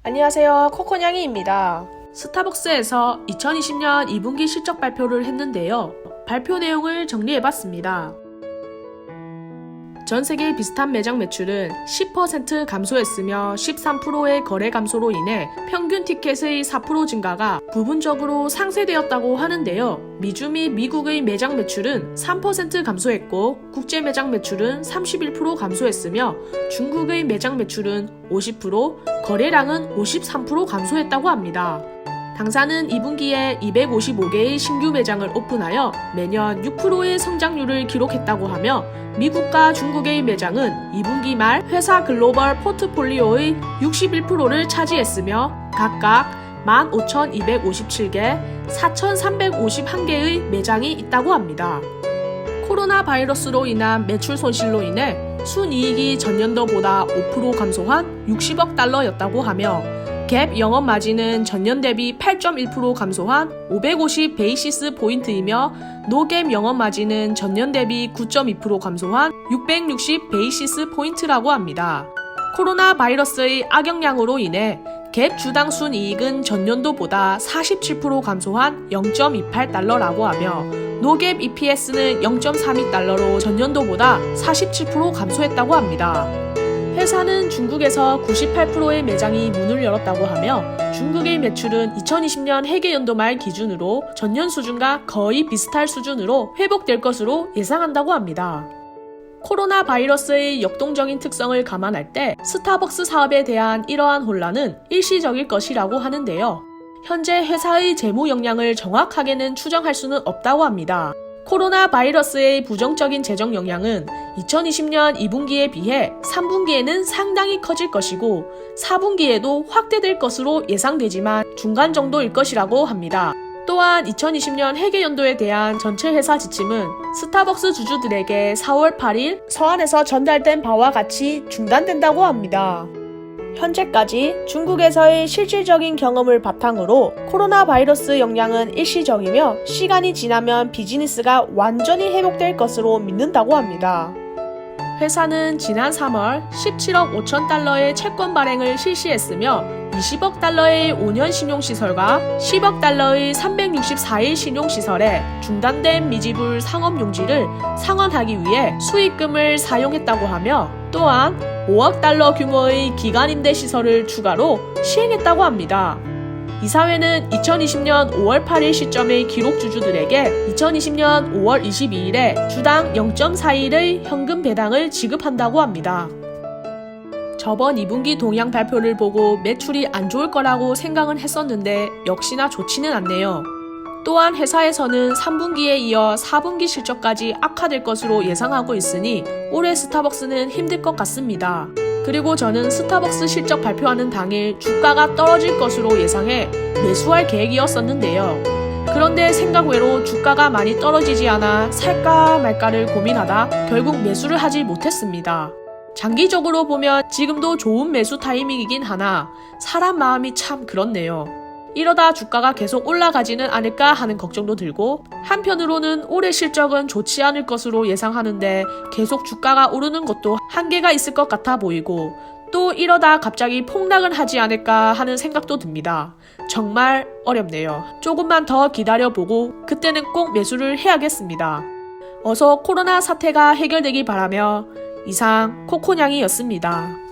안녕하세요, 코코냥이입니다. 스타벅스에서 2020년 2분기 실적 발표를 했는데요. 발표 내용을 정리해봤습니다. 전 세계 비슷한 매장 매출은 10% 감소했으며 13%의 거래 감소로 인해 평균 티켓의 4% 증가가 부분적으로 상쇄되었다고 하는데요. 미주 및 미국의 매장 매출은 3% 감소했고 국제 매장 매출은 31% 감소했으며 중국의 매장 매출은 50%, 거래량은 53% 감소했다고 합니다. 당사는 2분기에 255개의 신규 매장을 오픈하여 매년 6%의 성장률을 기록했다고 하며 미국과 중국의 매장은 2분기 말 회사 글로벌 포트폴리오의 61%를 차지했으며 각각 15,257개, 4,351개의 매장이 있다고 합니다. 코로나 바이러스로 인한 매출 손실로 인해 순이익이 전년도보다 5% 감소한 60억 달러였다고 하며 갭 영업 마진은 전년 대비 8.1% 감소한 550 베이시스 포인트이며 노갭 영업 마진은 전년 대비 9.2% 감소한 660 베이시스 포인트라고 합니다. 코로나 바이러스의 악영향으로 인해 갭 주당 순이익은 전년도보다 47% 감소한 0.28달러라고 하며 노갭 EPS는 0.32달러로 전년도보다 47% 감소했다고 합니다. 회사는 중국에서 98%의 매장이 문을 열었다고 하며 중국의 매출은 2020년 회계연도 말 기준으로 전년 수준과 거의 비슷할 수준으로 회복될 것으로 예상한다고 합니다. 코로나 바이러스의 역동적인 특성을 감안할 때 스타벅스 사업에 대한 이러한 혼란은 일시적일 것이라고 하는데요. 현재 회사의 재무 역량을 정확하게는 추정할 수는 없다고 합니다. 코로나 바이러스의 부정적인 재정 영향은 2020년 2분기에 비해 3분기에는 상당히 커질 것이고 4분기에도 확대될 것으로 예상되지만 중간 정도일 것이라고 합니다. 또한 2020년 회계연도에 대한 전체 회사 지침은 스타벅스 주주들에게 4월 8일 서한에서 전달된 바와 같이 중단된다고 합니다. 현재까지 중국에서의 실질적인 경험을 바탕으로 코로나 바이러스 영향은 일시적이며 시간이 지나면 비즈니스가 완전히 회복될 것으로 믿는다고 합니다. 회사는 지난 3월 17억 5천 달러의 채권 발행을 실시했으며 20억 달러의 5년 신용시설과 10억 달러의 364일 신용시설에 중단된 미지불 상업용지를 상환하기 위해 수익금을 사용했다고 하며 또한 5억 달러 규모의 기간임대 시설을 추가로 시행했다고 합니다. 이사회는 2020년 5월 8일 시점의 기록 주주들에게 2020년 5월 22일에 주당 0.41의 현금 배당을 지급한다고 합니다. 저번 2분기 동향 발표를 보고 매출이 안 좋을 거라고 생각은 했었는데 역시나 좋지는 않네요. 또한 회사에서는 3분기에 이어 4분기 실적까지 악화될 것으로 예상하고 있으니 올해 스타벅스는 힘들 것 같습니다. 그리고 저는 스타벅스 실적 발표하는 당일 주가가 떨어질 것으로 예상해 매수할 계획이었었는데요. 그런데 생각 외로 주가가 많이 떨어지지 않아 살까 말까를 고민하다 결국 매수를 하지 못했습니다. 장기적으로 보면 지금도 좋은 매수 타이밍이긴 하나 사람 마음이 참 그렇네요. 이러다 주가가 계속 올라가지는 않을까 하는 걱정도 들고 한편으로는 올해 실적은 좋지 않을 것으로 예상하는데 계속 주가가 오르는 것도 한계가 있을 것 같아 보이고 또 이러다 갑자기 폭락을 하지 않을까 하는 생각도 듭니다. 정말 어렵네요. 조금만 더 기다려보고 그때는 꼭 매수를 해야겠습니다. 어서 코로나 사태가 해결되길 바라며 이상 코코냥이였습니다.